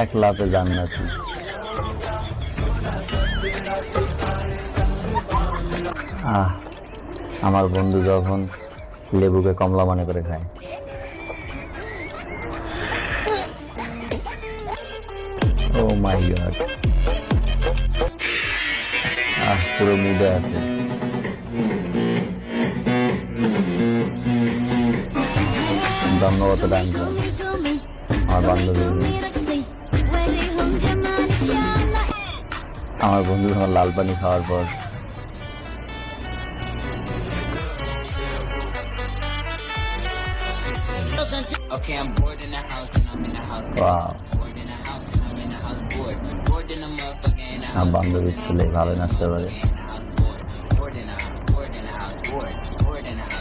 এক লাফে জান্নাতি। আমার বন্ধু যখন লেবুকে কমলা মনে করে খায়। ও মাই গড, পুরো মুডে আছে। জন্মগত ডান্স আমার বান্ধবী, আমার বন্ধু আমার লাল পানি খাওয়ার পর Okay, I'm bored in the house and I'm in the house. Bored in the house and I'm in the house bored. Bored in the motherfucker in the house. আমার বান্ধবীর ছেলে ভালো নাচতে পারে। Bored in the house, bored in the house, bored in the house, bored in the house.